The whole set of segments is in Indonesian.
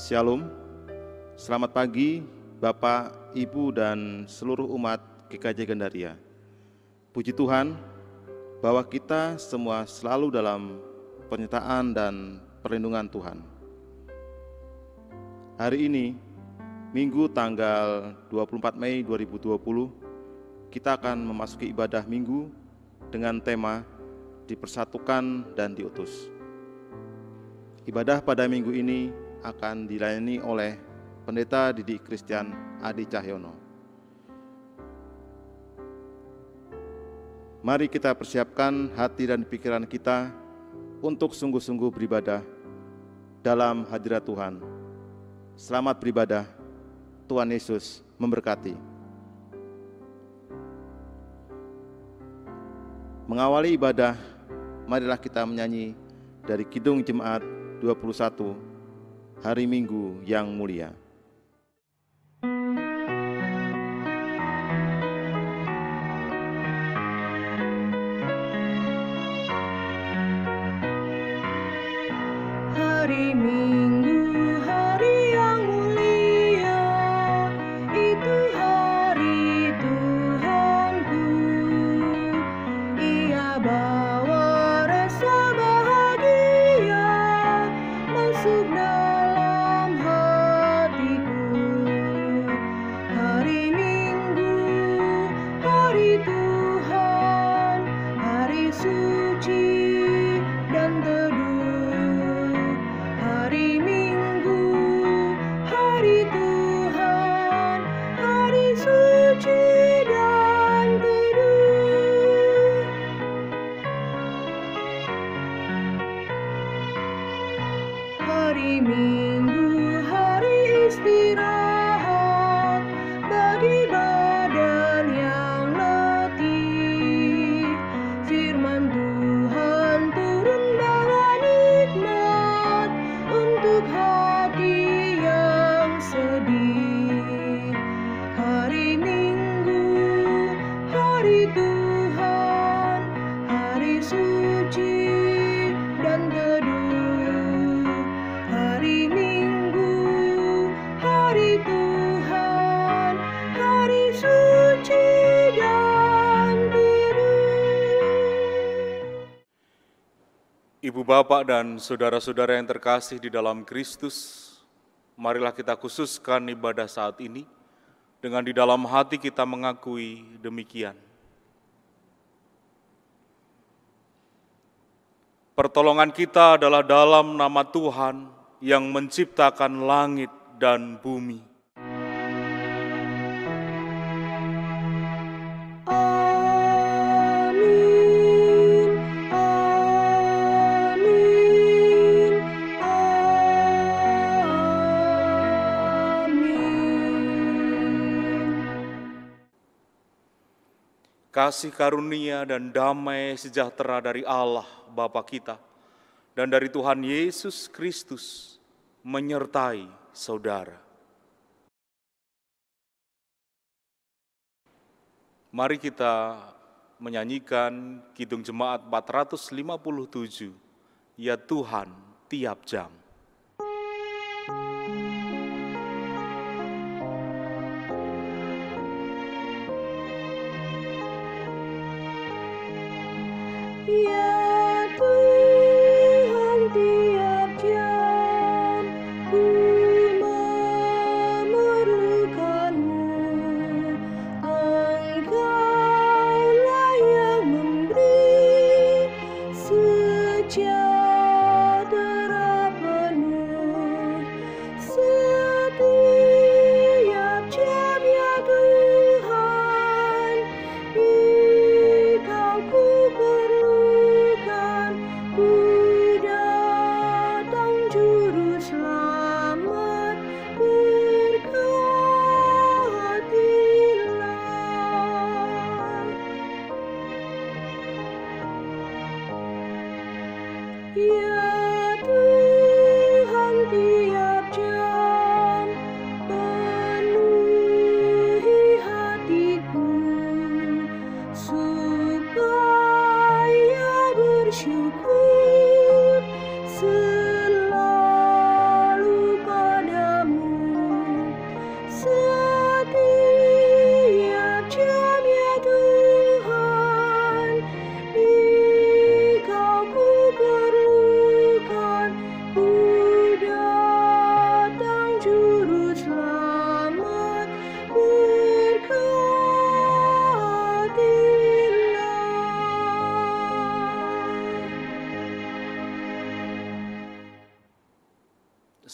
Shalom, selamat pagi Bapak, Ibu, dan seluruh umat GKJ Gandaria. Puji Tuhan bahwa kita semua selalu dalam penyertaan dan perlindungan Tuhan. Hari ini, Minggu tanggal 24 Mei 2020, kita akan memasuki ibadah Minggu dengan tema Dipersatukan dan Diutus. Ibadah pada minggu ini akan dilayani oleh Pendeta Didik Christian Adi Cahyono. Mari kita persiapkan hati dan pikiran kita untuk sungguh-sungguh beribadah dalam hadirat Tuhan. Selamat beribadah, Tuhan Yesus memberkati. Mengawali ibadah, marilah kita menyanyi dari Kidung Jemaat 21, Hari Minggu yang Mulia. Hari Minggu, hari yang mulia, itu hari Tuhanku. Ia bawa rasa bahagia masuk dalam hatiku. Hari Minggu, hari Tuhan, hari suci dan teduh. Hari Minggu, hari Tuhan, hari suci dan teduh. Hari Minggu, hari istirahat bagi badan yang letih. Firman Tuhan turun bawa nikmat untuk hati yang sedih. Hari Minggu, hari Tuhan, hari suci dan teduh. Hari Minggu, hari Tuhan, hari suci dan teduh. Ibu bapak dan saudara-saudara yang terkasih di dalam Kristus, marilah kita khususkan ibadah saat ini dengan di dalam hati kita mengakui demikian. Pertolongan kita adalah dalam nama Tuhan yang menciptakan langit dan bumi. Amin, amin, amin. Kasih karunia dan damai sejahtera dari Allah Bapa kita dan dari Tuhan Yesus Kristus menyertai saudara. Mari kita menyanyikan Kidung Jemaat 457, Ya Tuhan tiap jam. Ya Tuhan tiap jam ku memerlukanmu. Engkaulah yang memberi sejahtera penuh. Setiap jam ya Tuhan, Engkau ku perlu.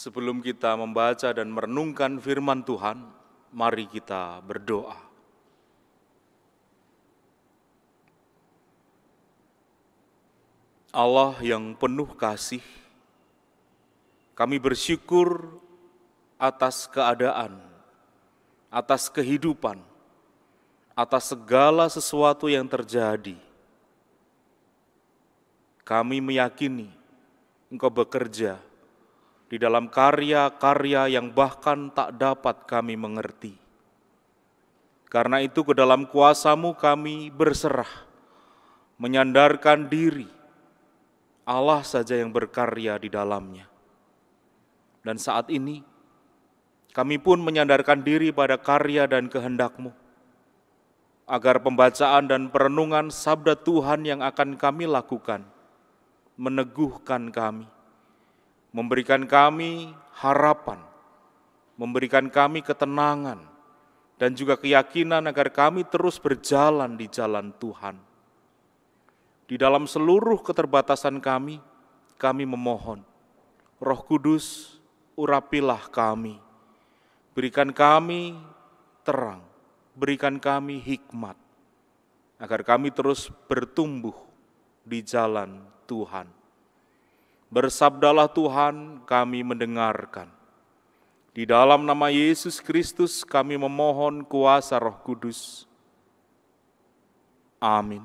Sebelum kita membaca dan merenungkan firman Tuhan, mari kita berdoa. Allah yang penuh kasih, kami bersyukur atas keadaan, atas kehidupan, atas segala sesuatu yang terjadi. Kami meyakini Engkau bekerja di dalam karya-karya yang bahkan tak dapat kami mengerti. Karena itu ke dalam kuasa-Mu kami berserah, menyandarkan diri, Allah saja yang berkarya di dalamnya. Dan saat ini, kami pun menyandarkan diri pada karya dan kehendak-Mu, agar pembacaan dan perenungan sabda Tuhan yang akan kami lakukan, meneguhkan kami, memberikan kami harapan, memberikan kami ketenangan, dan juga keyakinan agar kami terus berjalan di jalan Tuhan. Di dalam seluruh keterbatasan kami memohon, Roh Kudus, urapilah kami, berikan kami terang, berikan kami hikmat, agar kami terus bertumbuh di jalan Tuhan. Bersabdalah Tuhan, kami mendengarkan. Di dalam nama Yesus Kristus kami memohon kuasa Roh Kudus. Amin.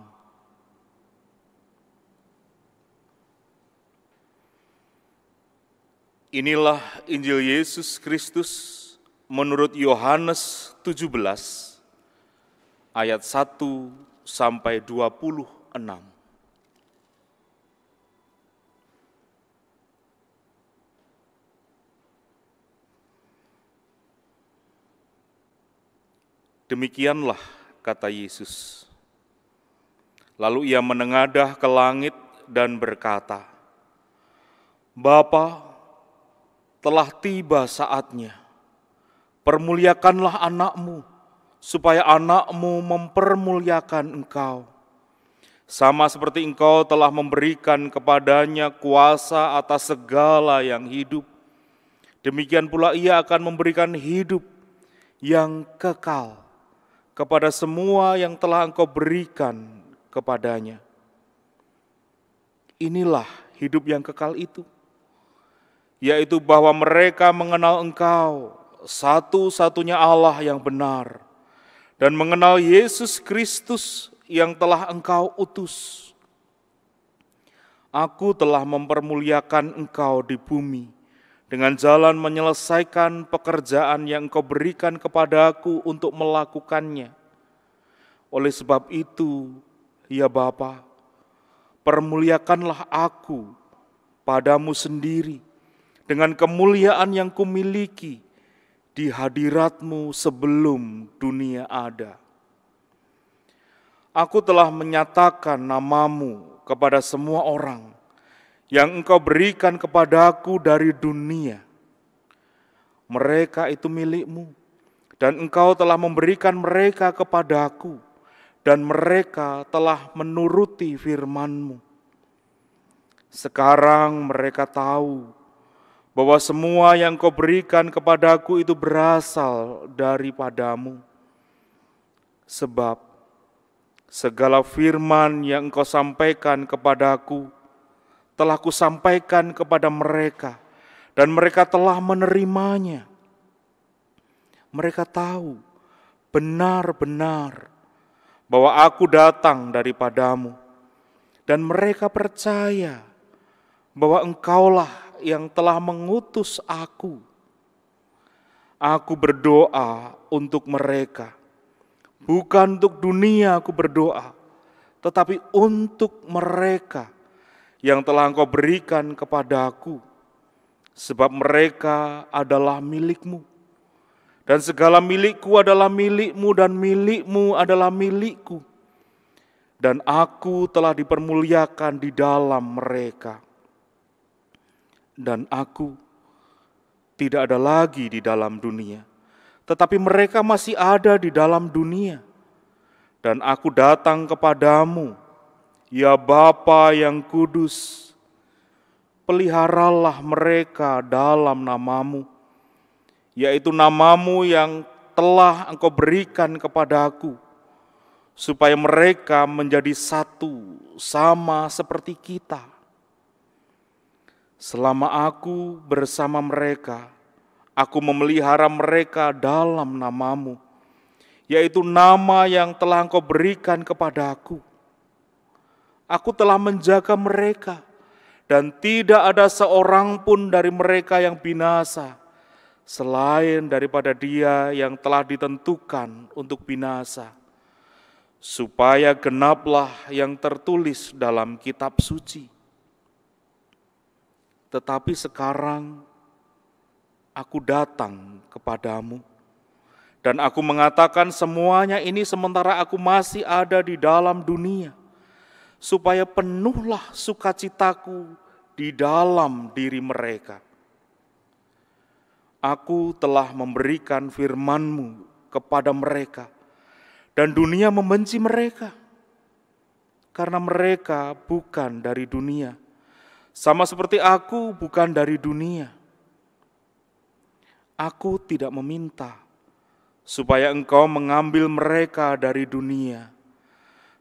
Inilah Injil Yesus Kristus menurut Yohanes 17 ayat 1 sampai 26. Demikianlah kata Yesus. Lalu ia menengadah ke langit dan berkata, Bapa, telah tiba saatnya. Permuliakanlah anak-Mu, supaya anak-Mu mempermuliakan Engkau. Sama seperti Engkau telah memberikan kepadanya kuasa atas segala yang hidup, demikian pula Ia akan memberikan hidup yang kekal kepada semua yang telah Engkau berikan kepadanya. Inilah hidup yang kekal itu, yaitu bahwa mereka mengenal Engkau, satu-satunya Allah yang benar, dan mengenal Yesus Kristus yang telah Engkau utus. Aku telah mempermuliakan Engkau di bumi, dengan jalan menyelesaikan pekerjaan yang Engkau berikan kepadaku untuk melakukannya. Oleh sebab itu, ya Bapa, permuliakanlah aku padamu sendiri, dengan kemuliaan yang kumiliki di hadirat-Mu sebelum dunia ada. Aku telah menyatakan nama-Mu kepada semua orang yang Engkau berikan kepadaku dari dunia. Mereka itu milik-Mu, dan Engkau telah memberikan mereka kepadaku, dan mereka telah menuruti firman-Mu. Sekarang mereka tahu bahwa semua yang Kau berikan kepadaku itu berasal daripada-Mu. Sebab segala firman yang Engkau sampaikan kepadaku telah Kusampaikan kepada mereka, dan mereka telah menerimanya. Mereka tahu benar-benar bahwa Aku datang daripada-Mu, dan mereka percaya bahwa Engkaulah yang telah mengutus Aku. Aku berdoa untuk mereka, bukan untuk dunia Aku berdoa, tetapi untuk mereka yang telah Engkau berikan kepada-Aku, sebab mereka adalah milik-Mu, dan segala milik-Ku adalah milik-Mu, dan milik-Mu adalah milik-Ku, dan Aku telah dipermuliakan di dalam mereka. Dan Aku tidak ada lagi di dalam dunia, tetapi mereka masih ada di dalam dunia. Dan Aku datang kepadamu, ya Bapa yang kudus. peliharalah mereka dalam nama-Mu, yaitu nama-Mu yang telah Engkau berikan kepadaku, supaya mereka menjadi satu sama seperti kita. Selama aku bersama mereka, aku memelihara mereka dalam nama-Mu, yaitu nama yang telah Engkau berikan kepadaku. Aku telah menjaga mereka, dan tidak ada seorang pun dari mereka yang binasa, selain daripada dia yang telah ditentukan untuk binasa, supaya genaplah yang tertulis dalam kitab suci. Tetapi sekarang aku datang kepadamu, dan aku mengatakan semuanya ini sementara aku masih ada di dalam dunia, supaya penuhlah sukacitaku di dalam diri mereka. Aku telah memberikan firman-Mu kepada mereka, dan dunia membenci mereka, karena mereka bukan dari dunia, sama seperti aku bukan dari dunia. Aku tidak meminta supaya Engkau mengambil mereka dari dunia,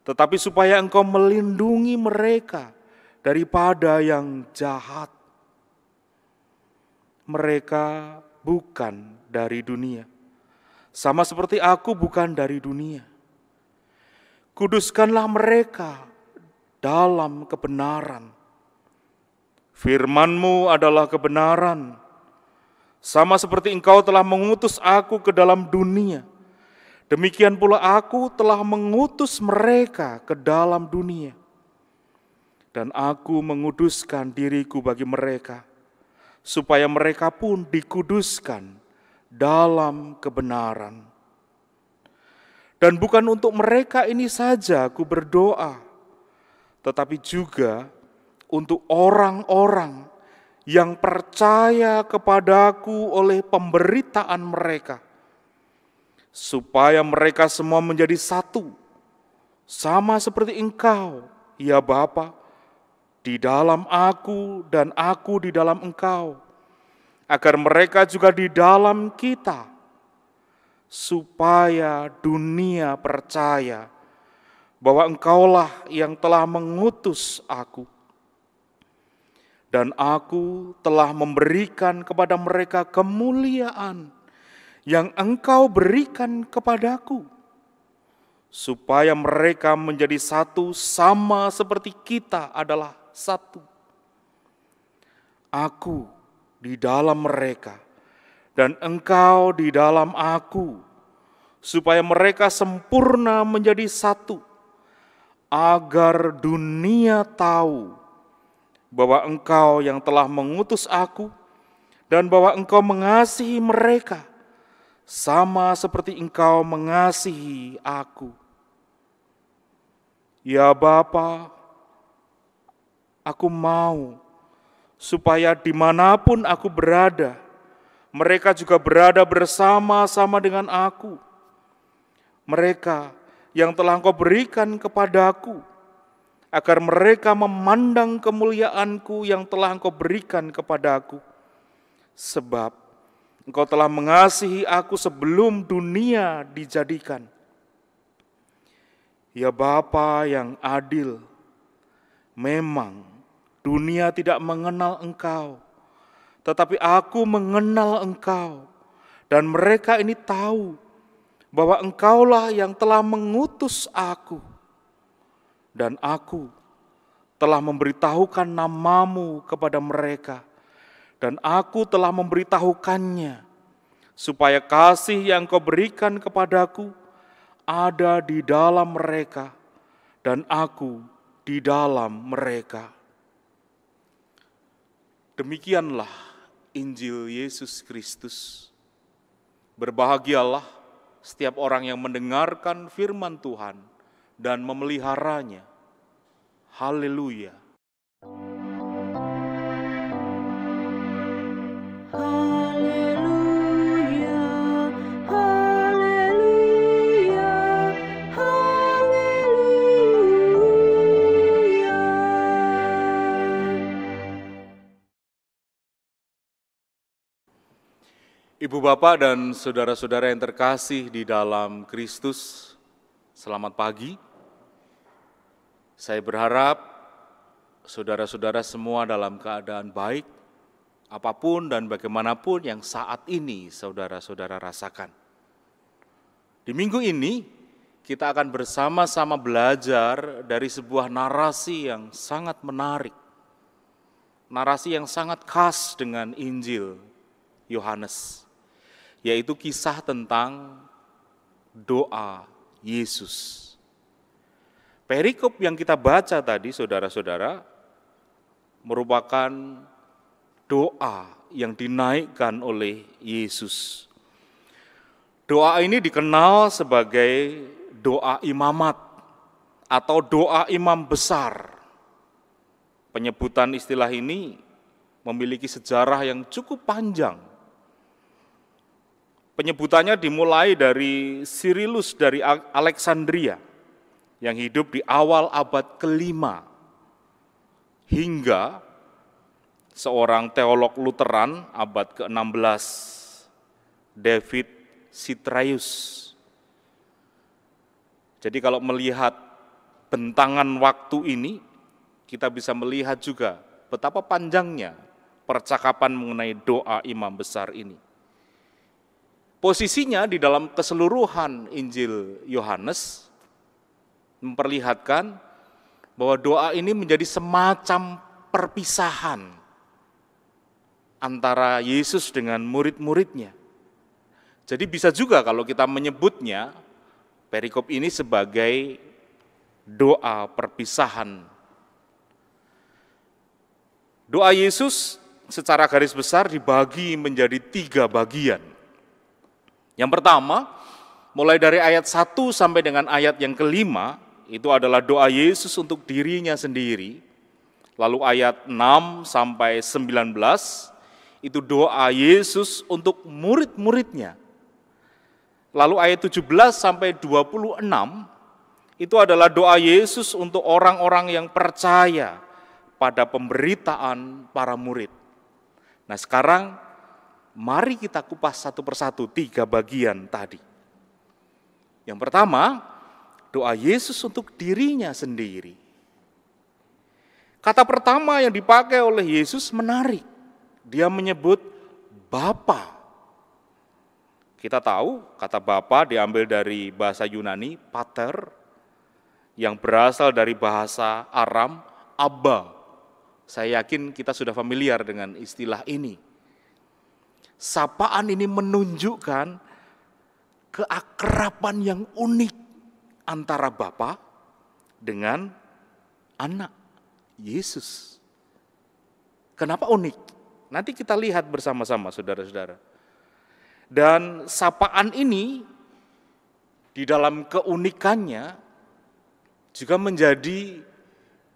tetapi supaya Engkau melindungi mereka daripada yang jahat. Mereka bukan dari dunia, sama seperti aku bukan dari dunia. Kuduskanlah mereka dalam kebenaran. Firman-Mu adalah kebenaran, sama seperti Engkau telah mengutus aku ke dalam dunia, demikian pula aku telah mengutus mereka ke dalam dunia. Dan aku menguduskan diriku bagi mereka, supaya mereka pun dikuduskan dalam kebenaran. Dan bukan untuk mereka ini saja aku berdoa, tetapi juga untuk orang-orang yang percaya kepadaku oleh pemberitaan mereka, supaya mereka semua menjadi satu, sama seperti Engkau, ya Bapa, di dalam aku dan aku di dalam Engkau, agar mereka juga di dalam kita, supaya dunia percaya bahwa Engkaulah yang telah mengutus aku. Dan aku telah memberikan kepada mereka kemuliaan yang Engkau berikan kepadaku, supaya mereka menjadi satu sama seperti kita adalah satu. Aku di dalam mereka dan Engkau di dalam aku, supaya mereka sempurna menjadi satu, agar dunia tahu bahwa Engkau yang telah mengutus aku dan bahwa Engkau mengasihi mereka sama seperti Engkau mengasihi aku. Ya Bapa, aku mau supaya dimanapun aku berada, mereka juga berada bersama-sama dengan aku. Mereka yang telah Engkau berikan kepadaku, agar mereka memandang kemuliaanku yang telah Engkau berikan kepadaku. Sebab Engkau telah mengasihi aku sebelum dunia dijadikan. Ya Bapa yang adil, memang dunia tidak mengenal Engkau, tetapi aku mengenal Engkau, dan mereka ini tahu bahwa Engkaulah yang telah mengutus aku. Dan aku telah memberitahukan nama-Mu kepada mereka, dan aku telah memberitahukannya, supaya kasih yang Kau berikan kepadaku ada di dalam mereka, dan aku di dalam mereka. Demikianlah Injil Yesus Kristus. Berbahagialah setiap orang yang mendengarkan firman Tuhan dan memeliharanya. Haleluya. Haleluya, haleluya, haleluya. Ibu bapak dan saudara-saudara yang terkasih di dalam Kristus, selamat pagi. Saya berharap saudara-saudara semua dalam keadaan baik, apapun dan bagaimanapun yang saat ini saudara-saudara rasakan. Di minggu ini, kita akan bersama-sama belajar dari sebuah narasi yang sangat menarik. Narasi yang sangat khas dengan Injil Yohanes, yaitu kisah tentang doa Yesus. Perikop yang kita baca tadi, saudara-saudara, merupakan doa yang dinaikkan oleh Yesus. Doa ini dikenal sebagai doa imamat atau doa imam besar. Penyebutan istilah ini memiliki sejarah yang cukup panjang. Penyebutannya dimulai dari Cyrillus dari Alexandria yang hidup di awal abad ke-5 hingga seorang teolog Lutheran abad ke-16, David Sitraius. Jadi kalau melihat bentangan waktu ini, kita bisa melihat juga betapa panjangnya percakapan mengenai doa imam besar ini. Posisinya di dalam keseluruhan Injil Yohanes memperlihatkan bahwa doa ini menjadi semacam perpisahan antara Yesus dengan murid-muridnya. Jadi bisa juga kalau kita menyebutnya perikop ini sebagai doa perpisahan. Doa Yesus secara garis besar dibagi menjadi 3 bagian. Yang pertama, mulai dari ayat 1 sampai dengan ayat yang ke-5, itu adalah doa Yesus untuk dirinya sendiri. Lalu ayat 6 sampai 19, itu doa Yesus untuk murid-muridnya. Lalu ayat 17 sampai 26, itu adalah doa Yesus untuk orang-orang yang percaya pada pemberitaan para murid. Nah sekarang, mari kita kupas satu persatu 3 bagian tadi. Yang pertama, doa Yesus untuk dirinya sendiri. Kata pertama yang dipakai oleh Yesus menarik. Dia menyebut Bapa. Kita tahu kata Bapa diambil dari bahasa Yunani, pater, yang berasal dari bahasa Aram, Abba. Saya yakin kita sudah familiar dengan istilah ini. Sapaan ini menunjukkan keakraban yang unik antara Bapa dengan anak Yesus. Kenapa unik? Nanti kita lihat bersama-sama saudara-saudara. Dan sapaan ini di dalam keunikannya juga menjadi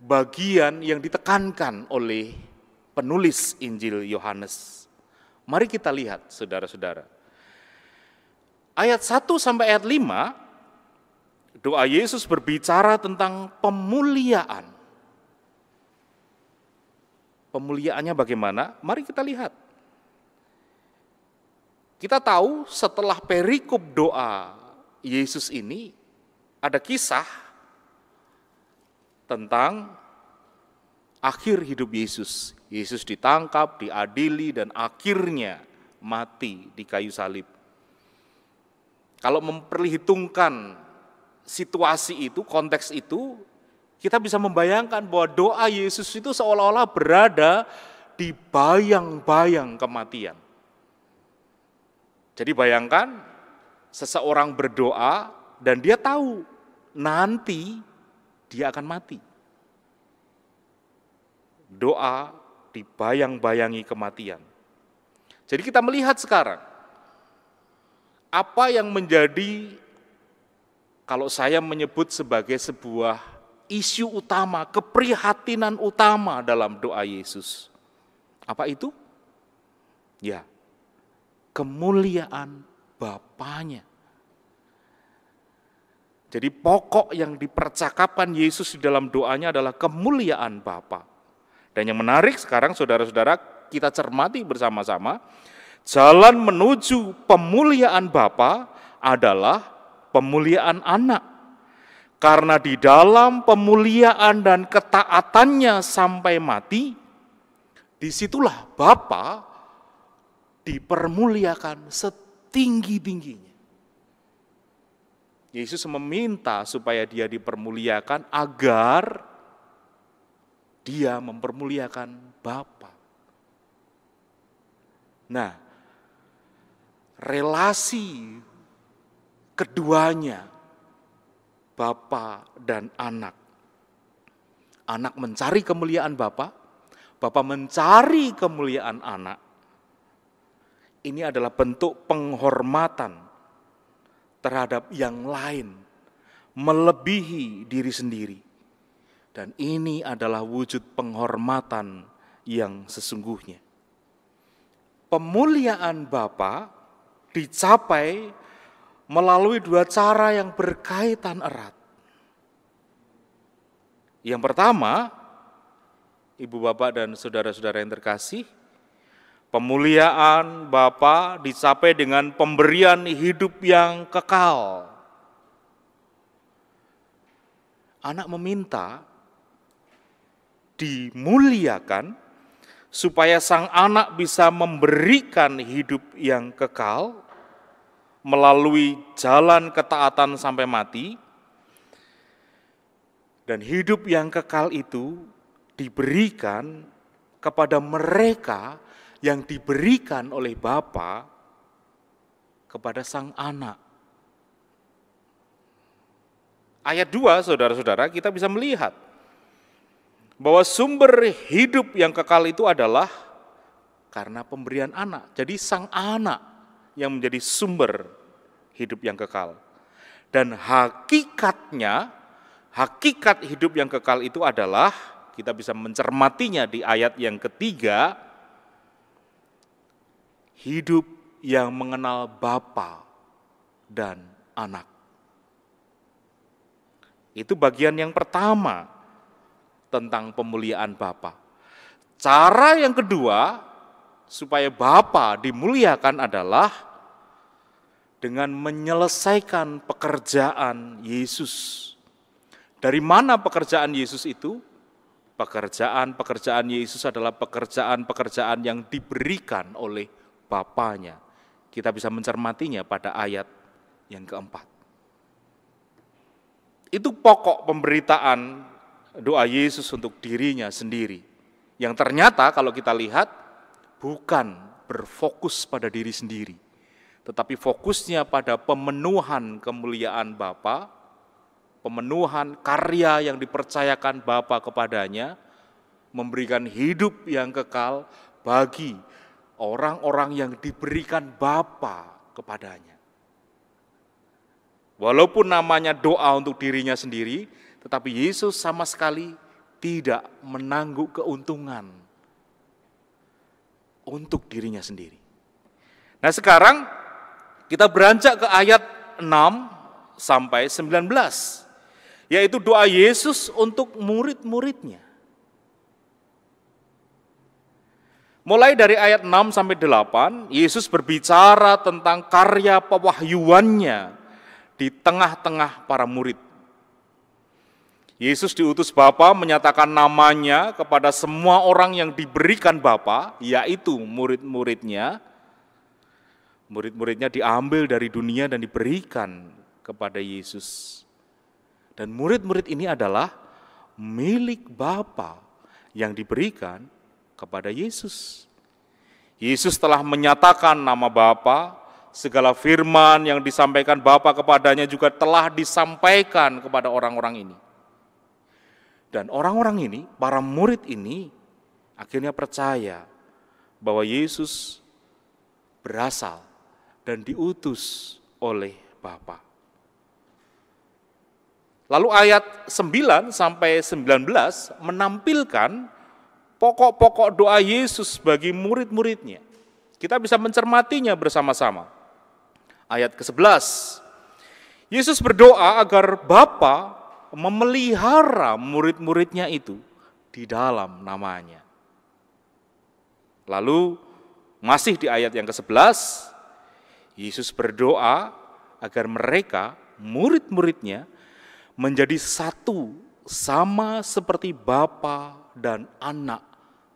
bagian yang ditekankan oleh penulis Injil Yohanes. Mari kita lihat saudara-saudara. Ayat 1 sampai ayat 5, doa Yesus berbicara tentang pemuliaan. Pemuliaannya bagaimana? Mari kita lihat. Kita tahu setelah perikop doa Yesus ini, ada kisah tentang akhir hidup Yesus. Yesus ditangkap, diadili, dan akhirnya mati di kayu salib. Kalau memperhitungkan situasi itu, konteks itu, kita bisa membayangkan bahwa doa Yesus itu seolah-olah berada di bayang-bayang kematian. Jadi bayangkan seseorang berdoa dan dia tahu nanti dia akan mati. Doa dibayang-bayangi kematian. Jadi kita melihat sekarang apa yang menjadi, kalau saya menyebut sebagai sebuah isu utama, keprihatinan utama dalam doa Yesus. Apa itu? Ya, kemuliaan Bapanya. Jadi pokok yang dipercakapkan Yesus di dalam doanya adalah kemuliaan Bapa. Dan yang menarik sekarang saudara-saudara kita cermati bersama-sama, Jalan menuju pemuliaan Bapa adalah pemuliaan anak. Karena di dalam pemuliaan dan ketaatannya sampai mati, disitulah Bapa dipermuliakan setinggi-tingginya. Yesus meminta supaya dia dipermuliakan agar dia mempermuliakan Bapa. Nah, relasi keduanya, Bapa dan anak. Anak mencari kemuliaan Bapa, Bapa mencari kemuliaan anak. Ini adalah bentuk penghormatan terhadap yang lain, melebihi diri sendiri. Dan ini adalah wujud penghormatan yang sesungguhnya. Pemuliaan Bapa dicapai melalui dua cara yang berkaitan erat. Yang pertama, Ibu Bapak dan saudara-saudara yang terkasih, pemuliaan Bapa dicapai dengan pemberian hidup yang kekal. Anak meminta dimuliakan supaya sang anak bisa memberikan hidup yang kekal melalui jalan ketaatan sampai mati. Dan hidup yang kekal itu diberikan kepada mereka yang diberikan oleh Bapa kepada sang anak. Ayat 2, saudara-saudara, kita bisa melihat bahwa sumber hidup yang kekal itu adalah karena pemberian anak. Jadi sang anak yang menjadi sumber hidup yang kekal. Dan hakikat hidup yang kekal itu adalah, kita bisa mencermatinya di ayat yang ketiga, hidup yang mengenal Bapa dan anak. Itu bagian yang pertama tentang pemuliaan Bapa. Cara yang kedua supaya Bapa dimuliakan adalah dengan menyelesaikan pekerjaan Yesus. Dari mana pekerjaan Yesus itu? Pekerjaan Yesus adalah pekerjaan yang diberikan oleh Bapanya. Kita bisa mencermatinya pada ayat yang keempat. Itu pokok pemberitaan doa Yesus untuk dirinya sendiri. Yang ternyata kalau kita lihat bukan berfokus pada diri sendiri, tetapi fokusnya pada pemenuhan kemuliaan Bapa, pemenuhan karya yang dipercayakan Bapa kepadanya, memberikan hidup yang kekal bagi orang-orang yang diberikan Bapa kepadanya. Walaupun namanya doa untuk dirinya sendiri, tetapi Yesus sama sekali tidak menangguk keuntungan untuk dirinya sendiri. Nah, sekarang kita beranjak ke ayat 6 sampai 19, yaitu doa Yesus untuk murid-muridnya. Mulai dari ayat 6 sampai 8, Yesus berbicara tentang karya pewahyuannya di tengah-tengah para murid. Yesus diutus Bapa menyatakan namanya kepada semua orang yang diberikan Bapa, yaitu murid-muridnya. Murid-muridnya diambil dari dunia dan diberikan kepada Yesus. Dan murid-murid ini adalah milik Bapa yang diberikan kepada Yesus. Yesus telah menyatakan nama Bapa, segala firman yang disampaikan Bapa kepadanya juga telah disampaikan kepada orang-orang ini. Dan orang-orang ini, para murid ini, akhirnya percaya bahwa Yesus berasal dan diutus oleh Bapa. Lalu ayat 9 sampai 19 menampilkan pokok-pokok doa Yesus bagi murid-muridnya. Kita bisa mencermatinya bersama-sama. Ayat ke-11, Yesus berdoa agar Bapa memelihara murid-muridnya itu di dalam namanya. Lalu Masih di ayat yang ke-11, Yesus berdoa agar mereka, murid-muridnya, menjadi satu sama seperti Bapa dan Anak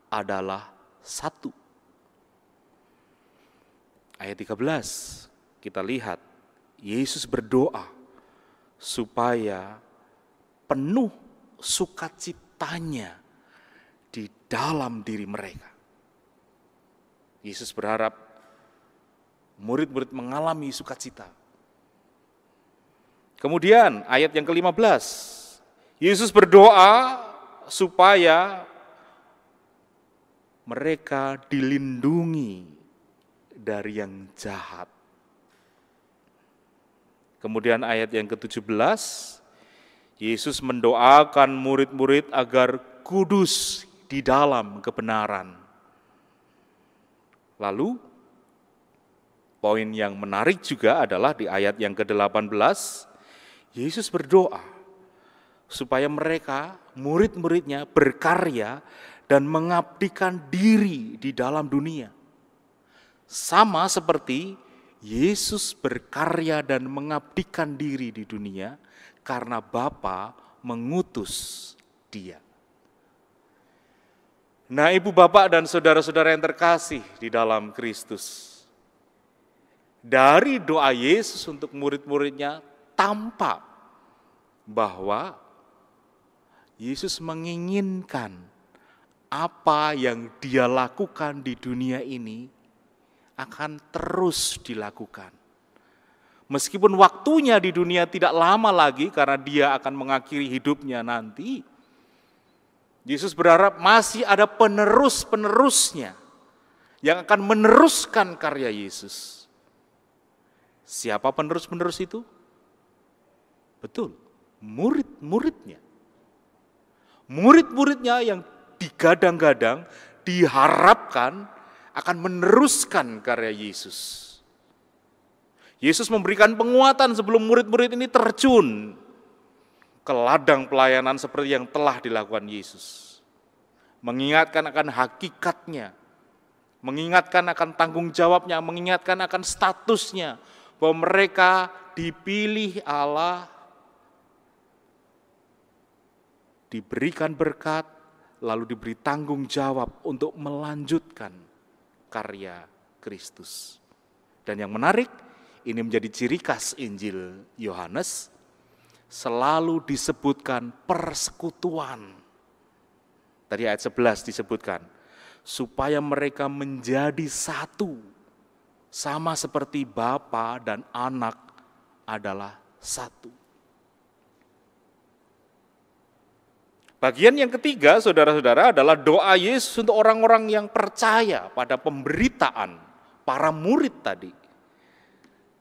adalah satu. Ayat 13, kita lihat Yesus berdoa supaya penuh sukacitanya di dalam diri mereka. Yesus berharap murid-murid mengalami sukacita. Kemudian ayat yang ke-15, Yesus berdoa supaya mereka dilindungi dari yang jahat. Kemudian ayat yang ke-17, Yesus mendoakan murid-murid agar kudus di dalam kebenaran. Lalu, poin yang menarik juga adalah di ayat yang ke-18, Yesus berdoa supaya mereka, murid-muridnya, berkarya dan mengabdikan diri di dalam dunia. Sama seperti Yesus berkarya dan mengabdikan diri di dunia karena Bapa mengutus Dia. Nah, Ibu, Bapak, dan saudara-saudara yang terkasih di dalam Kristus, dari doa Yesus untuk murid-muridnya tampak bahwa Yesus menginginkan apa yang Dia lakukan di dunia ini akan terus dilakukan. Meskipun waktunya di dunia tidak lama lagi karena Dia akan mengakhiri hidupnya nanti, Yesus berharap masih ada penerus-penerusnya yang akan meneruskan karya Yesus. Siapa penerus-penerus itu? Betul, murid-muridnya. Murid-muridnya yang digadang-gadang, diharapkan akan meneruskan karya Yesus. Yesus memberikan penguatan sebelum murid-murid ini terjun ke ladang pelayanan seperti yang telah dilakukan Yesus. Mengingatkan akan hakikatnya, mengingatkan akan tanggung jawabnya, mengingatkan akan statusnya, bahwa mereka dipilih Allah, diberikan berkat, lalu diberi tanggung jawab untuk melanjutkan karya Kristus. Dan yang menarik, ini menjadi ciri khas Injil Yohanes, selalu disebutkan persekutuan. Tadi ayat 11 disebutkan, supaya mereka menjadi satu, sama seperti Bapa dan Anak adalah satu. Bagian yang ketiga, saudara-saudara, adalah doa Yesus untuk orang-orang yang percaya pada pemberitaan para murid tadi.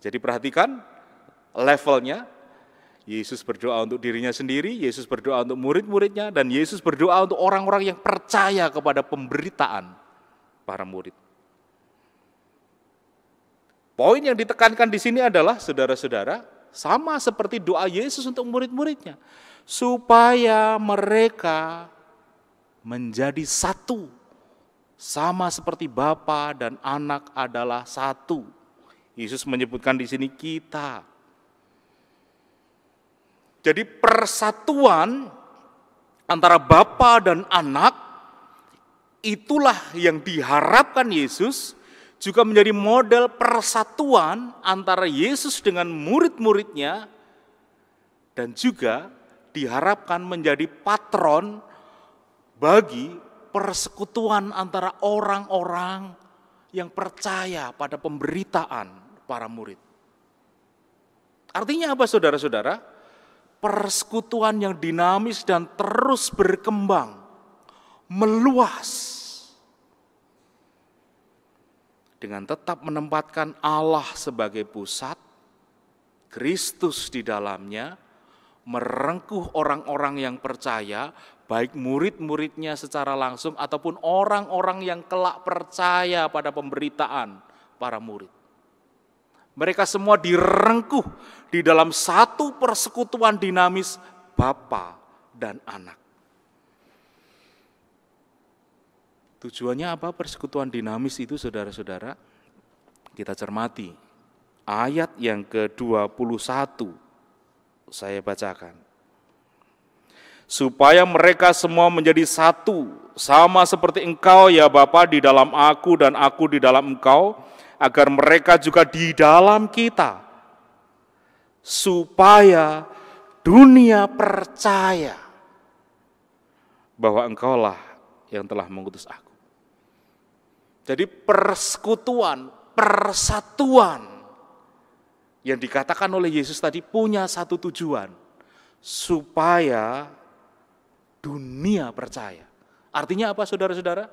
Jadi perhatikan levelnya. Yesus berdoa untuk dirinya sendiri, Yesus berdoa untuk murid-muridnya, dan Yesus berdoa untuk orang-orang yang percaya kepada pemberitaan para murid. Poin yang ditekankan di sini adalah, saudara-saudara, sama seperti doa Yesus untuk murid-muridnya, supaya mereka menjadi satu, sama seperti Bapa dan Anak adalah satu. Yesus menyebutkan di sini kita. Jadi persatuan antara Bapa dan Anak, itulah yang diharapkan Yesus juga menjadi model persatuan antara Yesus dengan murid-muridnya, dan juga diharapkan menjadi patron bagi persekutuan antara orang-orang yang percaya pada pemberitaan para murid. Artinya apa, saudara-saudara? Persekutuan yang dinamis dan terus berkembang, meluas, dengan tetap menempatkan Allah sebagai pusat, Kristus di dalamnya, merengkuh orang-orang yang percaya, baik murid-muridnya secara langsung ataupun orang-orang yang kelak percaya pada pemberitaan para murid. Mereka semua direngkuh di dalam satu persekutuan dinamis Bapa dan Anak. Tujuannya apa persekutuan dinamis itu, saudara-saudara? Kita cermati ayat yang ke-21, saya bacakan. Supaya mereka semua menjadi satu, sama seperti Engkau ya Bapa di dalam aku dan aku di dalam Engkau, agar mereka juga di dalam kita, supaya dunia percaya bahwa Engkaulah yang telah mengutus aku. Jadi persekutuan, persatuan yang dikatakan oleh Yesus tadi punya satu tujuan, supaya dunia percaya. Artinya apa, saudara-saudara?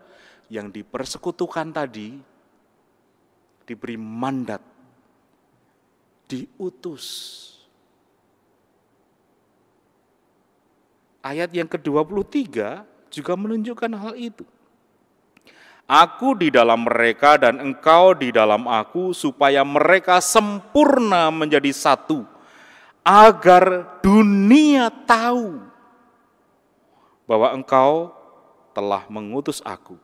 Yang dipersekutukan tadi diberi mandat, diutus. Ayat yang ke-23 juga menunjukkan hal itu. Aku di dalam mereka dan engkau di dalam aku, supaya mereka sempurna menjadi satu, agar dunia tahu bahwa engkau telah mengutus aku,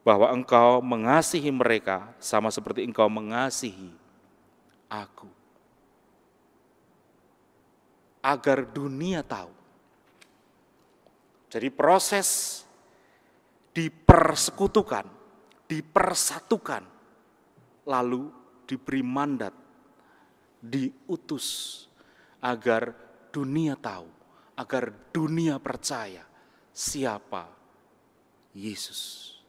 bahwa engkau mengasihi mereka sama seperti engkau mengasihi aku. Agar dunia tahu. Jadi proses dipersekutukan, dipersatukan, lalu diberi mandat, diutus, agar dunia tahu, agar dunia percaya siapa Yesus.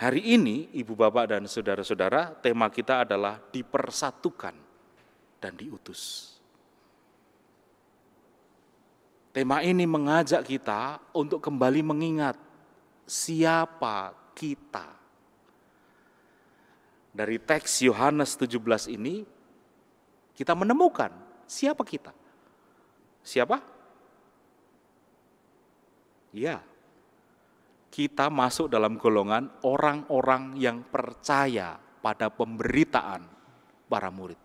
Hari ini, Ibu Bapak dan Saudara-saudara, tema kita adalah dipersatukan dan diutus. Tema ini mengajak kita untuk kembali mengingat siapa kita. Dari teks Yohanes 17 ini, kita menemukan siapa kita. Siapa? Ya, kita masuk dalam golongan orang-orang yang percaya pada pemberitaan para murid.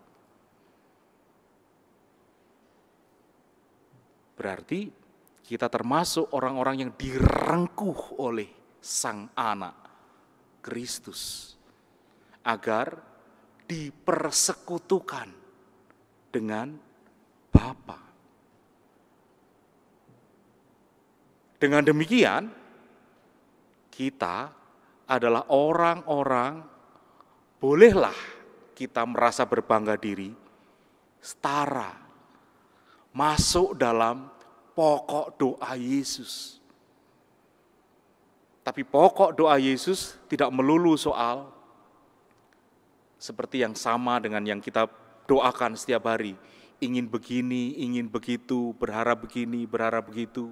Berarti kita termasuk orang-orang yang direngkuh oleh Sang Anak Kristus agar dipersekutukan dengan Bapa. Dengan demikian, kita adalah orang-orang, bolehlah kita merasa berbangga diri, setara, masuk dalam pokok doa Yesus. Tapi pokok doa Yesus tidak melulu soal seperti yang sama dengan yang kita doakan setiap hari. Ingin begini, ingin begitu, berharap begini, berharap begitu.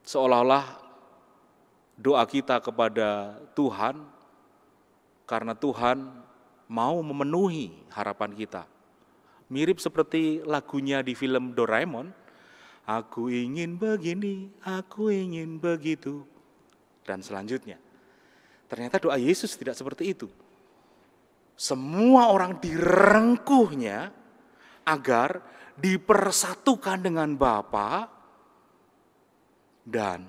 Seolah-olah doa kita kepada Tuhan karena Tuhan mau memenuhi harapan kita. Mirip seperti lagunya di film Doraemon, aku ingin begini, aku ingin begitu, dan selanjutnya. Ternyata doa Yesus tidak seperti itu. Semua orang direngkuhnya agar dipersatukan dengan Bapa dan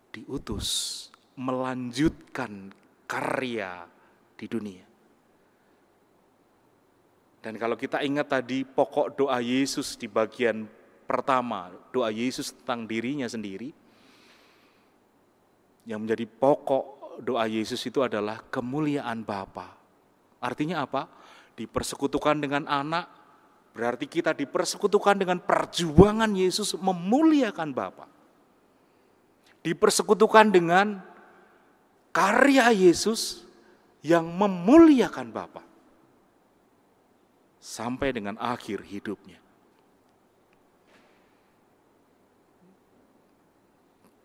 diutus melanjutkan karya di dunia. Dan kalau kita ingat tadi pokok doa Yesus di bagian pertama, doa Yesus tentang dirinya sendiri, yang menjadi pokok doa Yesus itu adalah kemuliaan Bapa. Artinya apa? Dipersekutukan dengan anak, berarti kita dipersekutukan dengan perjuangan Yesus memuliakan Bapa. Dipersekutukan dengan karya Yesus yang memuliakan Bapa. Sampai dengan akhir hidupnya.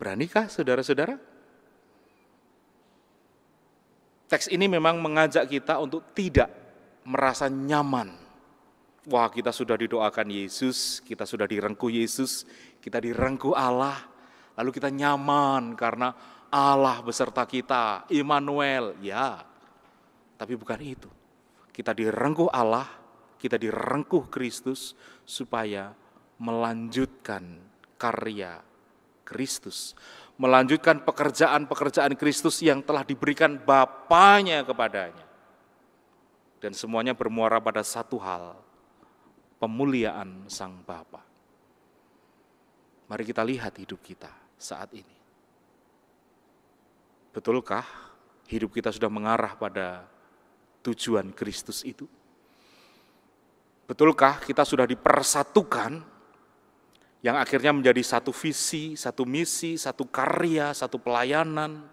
Beranikah saudara-saudara? Teks ini memang mengajak kita untuk tidak merasa nyaman. Wah, kita sudah didoakan Yesus, kita sudah direngkuh Yesus, kita direngkuh Allah, lalu kita nyaman karena Allah beserta kita, Immanuel, ya. Tapi bukan itu. Kita direngkuh Allah, kita direngkuh Kristus supaya melanjutkan karya Kristus, melanjutkan pekerjaan-pekerjaan Kristus yang telah diberikan Bapanya kepadanya. Dan semuanya bermuara pada satu hal, pemuliaan Sang Bapa. Mari kita lihat hidup kita saat ini. Betulkah hidup kita sudah mengarah pada tujuan Kristus itu? Betulkah kita sudah dipersatukan yang akhirnya menjadi satu visi, satu misi, satu karya, satu pelayanan,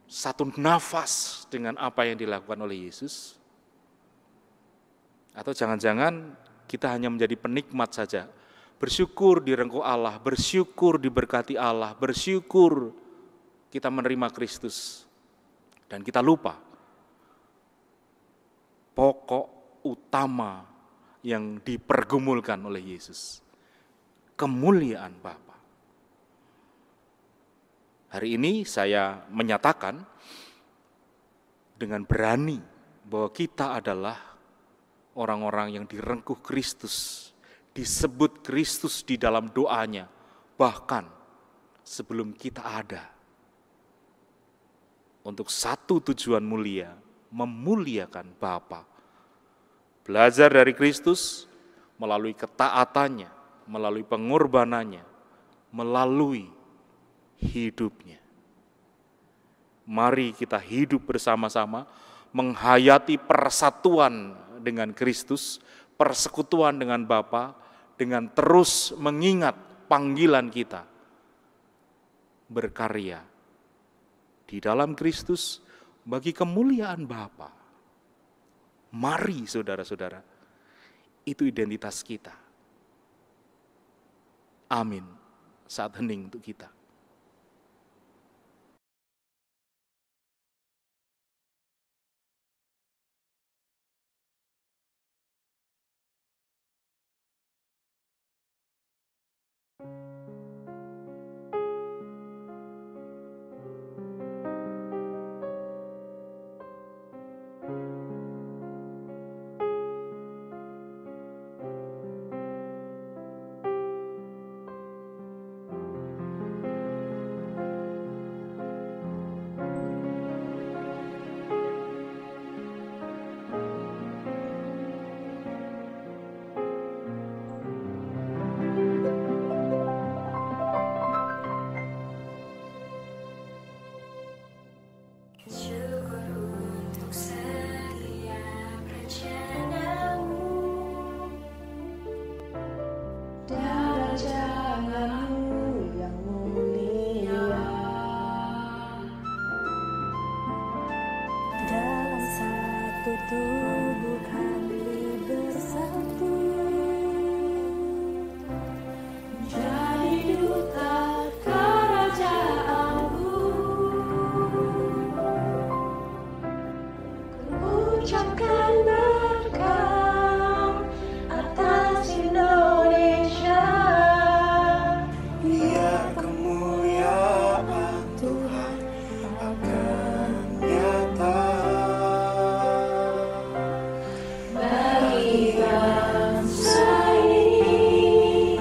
satu nafas dengan apa yang dilakukan oleh Yesus? Atau jangan-jangan kita hanya menjadi penikmat saja, bersyukur direngkuh Allah, bersyukur diberkati Allah, bersyukur kita menerima Kristus, dan kita lupa pokok utama yang dipergumulkan oleh Yesus, kemuliaan Bapa. Hari ini saya menyatakan dengan berani bahwa kita adalah orang-orang yang direngkuh Kristus, disebut Kristus di dalam doanya, bahkan sebelum kita ada. Untuk satu tujuan mulia, memuliakan Bapa. Belajar dari Kristus melalui ketaatannya, melalui pengorbanannya, melalui hidupnya. Mari kita hidup bersama-sama, menghayati persatuan dengan Kristus, persekutuan dengan Bapa, dengan terus mengingat panggilan kita berkarya di dalam Kristus bagi kemuliaan Bapa. Mari saudara-saudara, itu identitas kita. Amin. Saat hening untuk kita. Syukur untuk setiap rencanamu dan rancanganmu yang mulia. Dalam satu tubuh kami bersatu, menjadi duta kerajaanmu. Ucapkan berkah atas Indonesia, biar kemuliaan Tuhan akan nyata. Bagi bangsa ini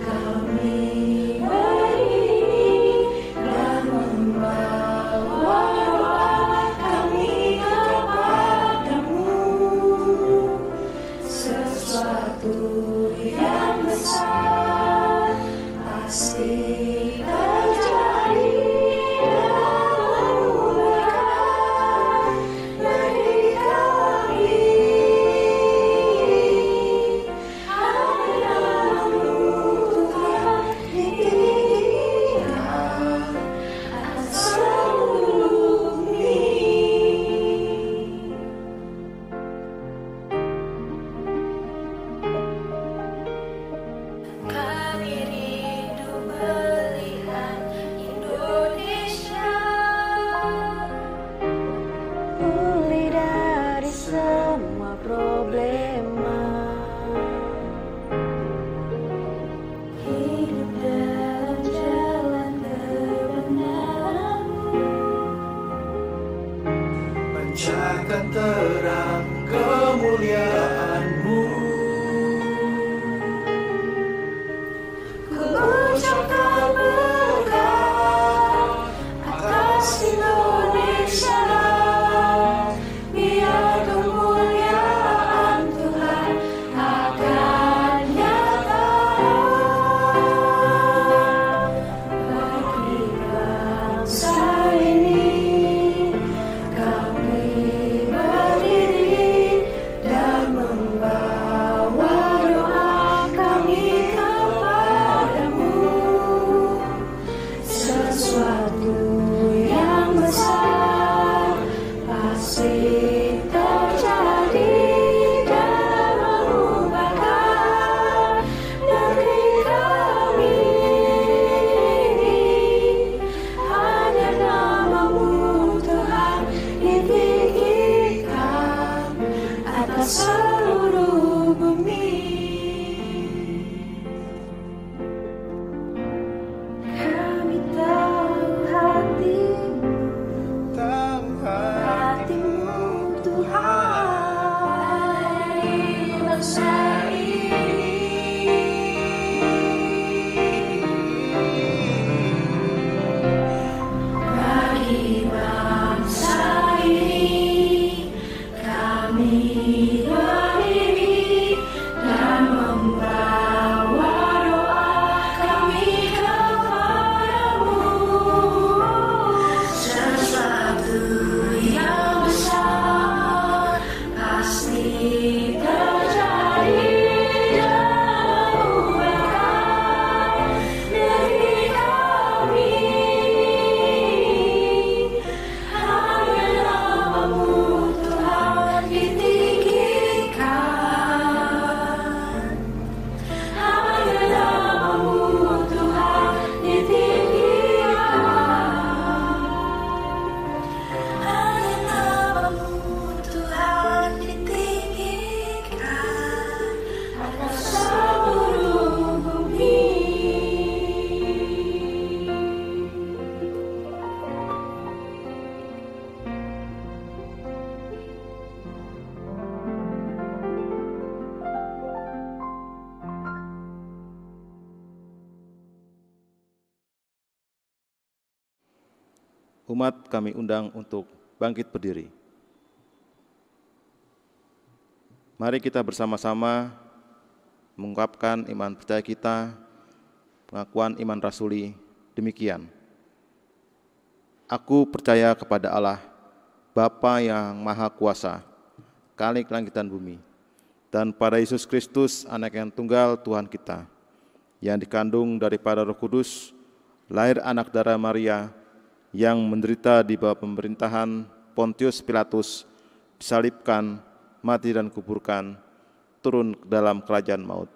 kami berdiri dan membawa doa kami kepadamu. Sesuatu yang besar pasti terjadi dalam berkat bagi kami. Hadiratmu Tuhan ditinggikan atas seluruh bumi. Kami rindu Umat kami undang untuk bangkit berdiri. Mari kita bersama-sama mengungkapkan iman percaya kita, pengakuan iman rasuli demikian. Aku percaya kepada Allah, Bapa yang Maha Kuasa, Khalik langit dan bumi, dan pada Yesus Kristus, Anak yang tunggal Tuhan kita, yang dikandung daripada Roh Kudus, lahir anak darah Maria, yang menderita di bawah pemerintahan Pontius Pilatus, disalibkan, mati dan kuburkan, turun ke dalam kerajaan maut.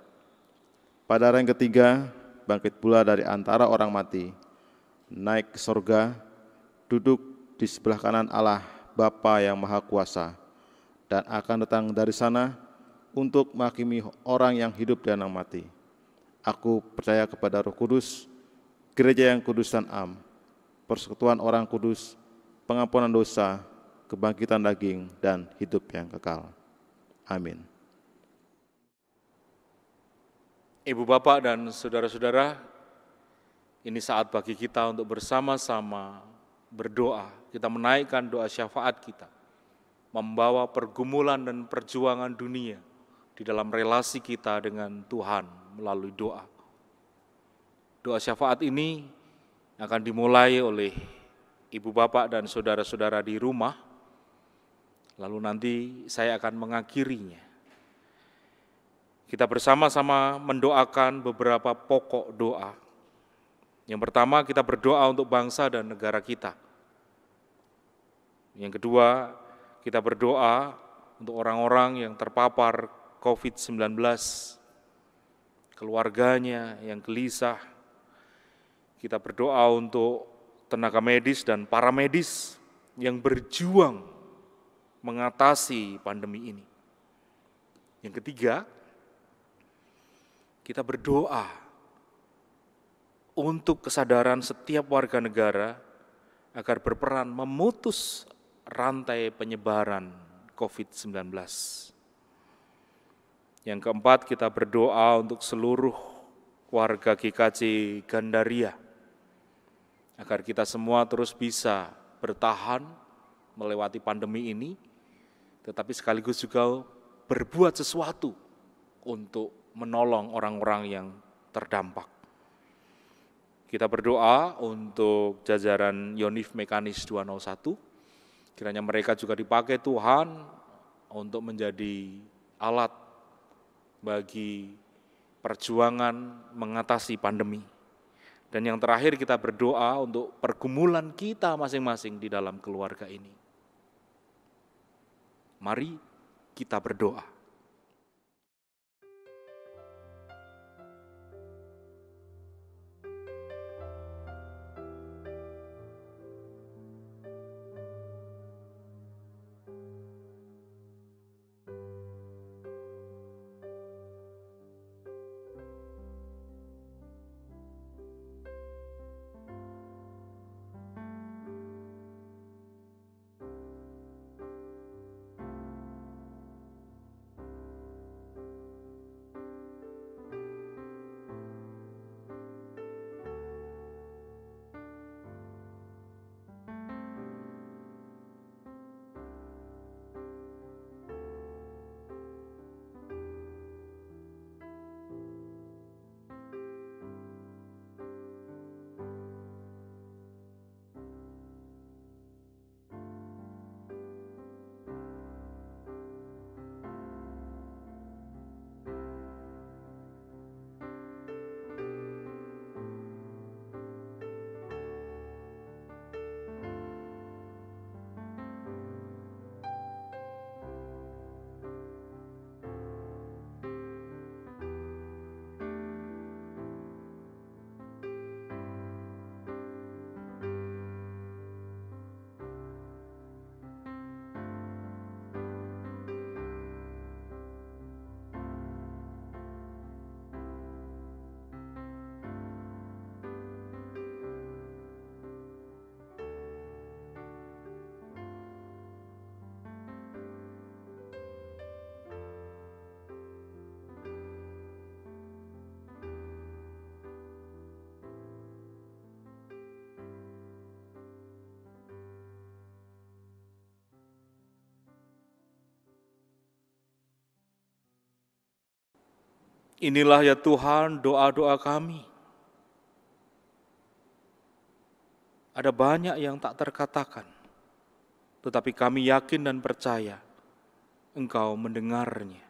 Pada hari yang ketiga, bangkit pula dari antara orang mati, naik ke sorga, duduk di sebelah kanan Allah, Bapa yang Maha Kuasa, dan akan datang dari sana untuk menghakimi orang yang hidup dan yang mati. Aku percaya kepada Roh Kudus, gereja yang kudus dan am, persekutuan orang kudus, pengampunan dosa, kebangkitan daging, dan hidup yang kekal. Amin. Ibu bapak dan saudara-saudara, ini saat bagi kita untuk bersama-sama berdoa. Kita menaikkan doa syafaat kita, membawa pergumulan dan perjuangan dunia di dalam relasi kita dengan Tuhan melalui doa. Doa syafaat ini akan dimulai oleh ibu bapak dan saudara-saudara di rumah, lalu nanti saya akan mengakhirinya. Kita bersama-sama mendoakan beberapa pokok doa. Yang pertama, kita berdoa untuk bangsa dan negara kita. Yang kedua, kita berdoa untuk orang-orang yang terpapar COVID-19, keluarganya yang gelisah. Kita berdoa untuk tenaga medis dan paramedis yang berjuang mengatasi pandemi ini. Yang ketiga, kita berdoa untuk kesadaran setiap warga negara agar berperan memutus rantai penyebaran COVID-19. Yang keempat, kita berdoa untuk seluruh warga GKJ Gandaria, agar kita semua terus bisa bertahan melewati pandemi ini, tetapi sekaligus juga berbuat sesuatu untuk menolong orang-orang yang terdampak. Kita berdoa untuk jajaran Yonif Mekanis 201, kiranya mereka juga dipakai Tuhan untuk menjadi alat bagi perjuangan mengatasi pandemi. Dan yang terakhir, kita berdoa untuk pergumulan kita masing-masing di dalam keluarga ini. Mari kita berdoa. Inilah ya Tuhan doa-doa kami. Ada banyak yang tak terkatakan, tetapi kami yakin dan percaya Engkau mendengarnya.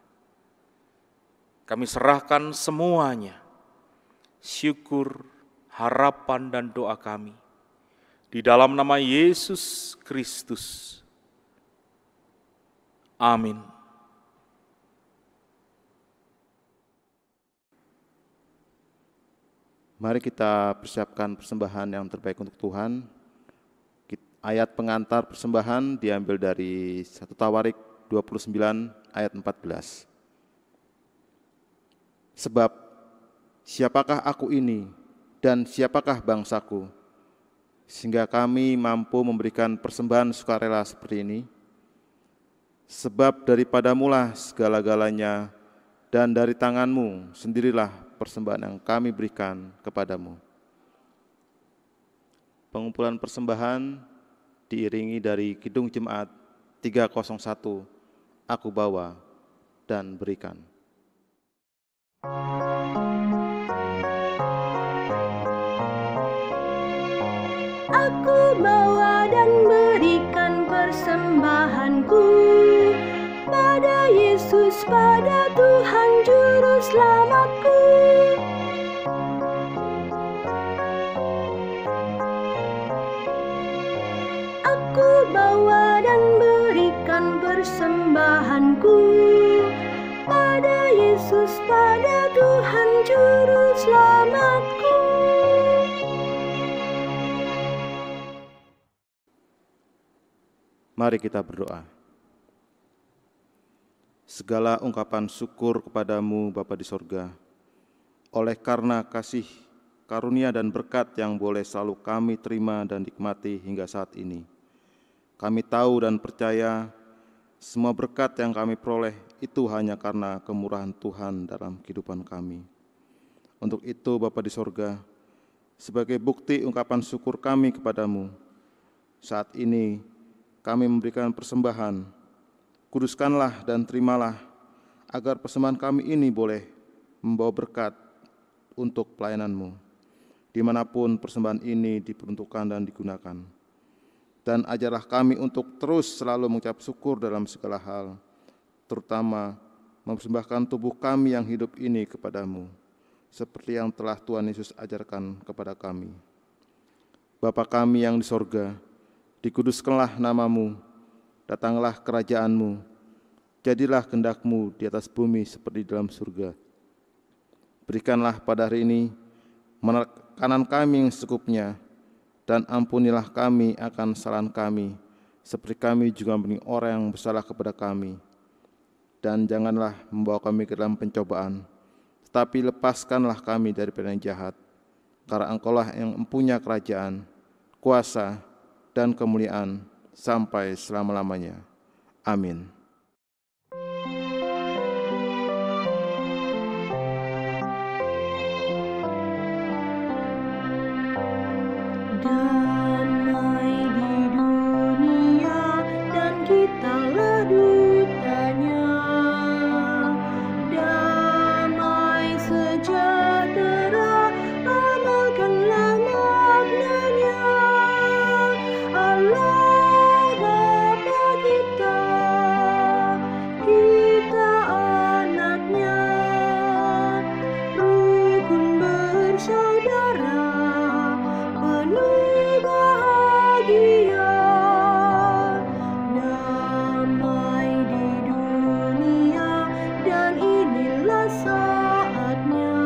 Kami serahkan semuanya, syukur, harapan, dan doa kami di dalam nama Yesus Kristus. Amin. Mari kita persiapkan persembahan yang terbaik untuk Tuhan. Ayat pengantar persembahan diambil dari 1 Tawarik 29 ayat 14. Sebab siapakah aku ini dan siapakah bangsaku, sehingga kami mampu memberikan persembahan sukarela seperti ini? Sebab daripadamulah segala-galanya, dan dari tanganmu sendirilah persembahan yang kami berikan kepadamu. Pengumpulan persembahan diiringi dari Kidung Jemaat 301, Aku bawa dan berikan. Aku bawa dan berikan persembahanku pada Yesus, pada Tuhan Juru Selamatku. Aku bawa dan berikan persembahanku pada Yesus, pada Tuhan Juru Selamatku. Mari kita berdoa. Segala ungkapan syukur kepadamu Bapa di sorga, oleh karena kasih, karunia dan berkat yang boleh selalu kami terima dan nikmati hingga saat ini. Kami tahu dan percaya semua berkat yang kami peroleh itu hanya karena kemurahan Tuhan dalam kehidupan kami. Untuk itu Bapa di sorga, sebagai bukti ungkapan syukur kami kepadamu, saat ini kami memberikan persembahan. Kuduskanlah dan terimalah, agar persembahan kami ini boleh membawa berkat untuk pelayanan-Mu, dimanapun persembahan ini diperuntukkan dan digunakan. Dan ajarlah kami untuk terus selalu mengucap syukur dalam segala hal, terutama mempersembahkan tubuh kami yang hidup ini kepadamu, seperti yang telah Tuhan Yesus ajarkan kepada kami. Bapa kami yang di sorga, dikuduskanlah namamu, datanglah kerajaan-Mu, jadilah kehendak-Mu di atas bumi seperti di dalam surga. Berikanlah pada hari ini makanan kami yang secukupnya, dan ampunilah kami akan kesalahan kami, seperti kami juga mengampuni orang yang bersalah kepada kami. Dan janganlah membawa kami ke dalam pencobaan, tetapi lepaskanlah kami daripada yang jahat, karena Engkau-lah yang mempunyai kerajaan, kuasa, dan kemuliaan sampai selama-lamanya. Amin. Damai di dunia dan kitalah dutanya, damai sejahtera amalkanlah maknanya. Allah Bapa kita, kita anaknya, rukun bersaudara, penuh bahagia. Damai di dunia dan inilah saatnya,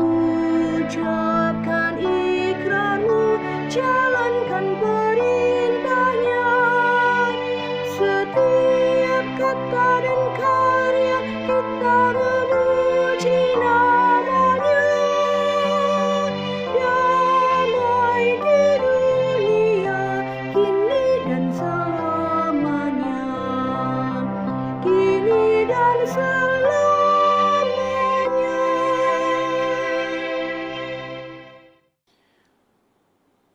ucapkan ikrarmu, jalankan perintahnya. Setiap kata dan karya kita memuji namanya. Damai di dunia kini dan selamanya, kini dan selamanya.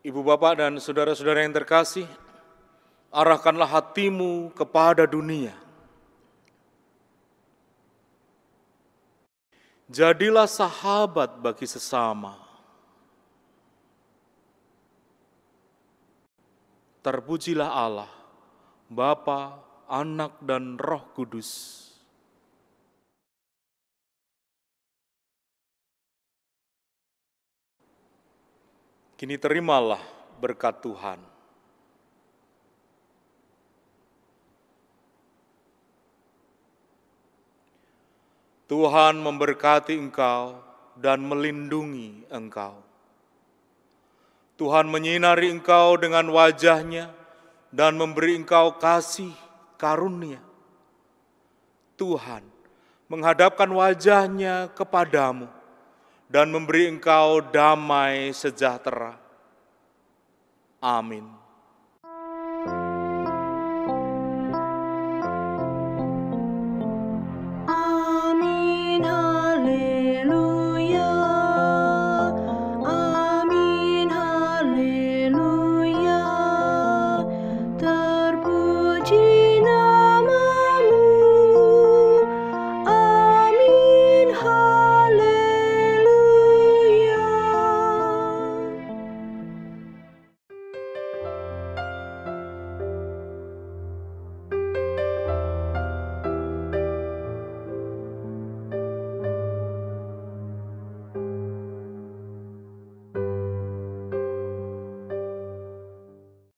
Ibu bapak dan saudara-saudara yang terkasih, arahkanlah hatimu kepada dunia. Jadilah sahabat bagi sesama. Terpujilah Allah, Bapa, Anak, dan Roh Kudus. Kini terimalah berkat Tuhan. Tuhan memberkati engkau dan melindungi engkau. Tuhan menyinari engkau dengan wajah-Nya dan memberi engkau kasih karunia. Tuhan menghadapkan wajah-Nya kepadamu dan memberi engkau damai sejahtera. Amin.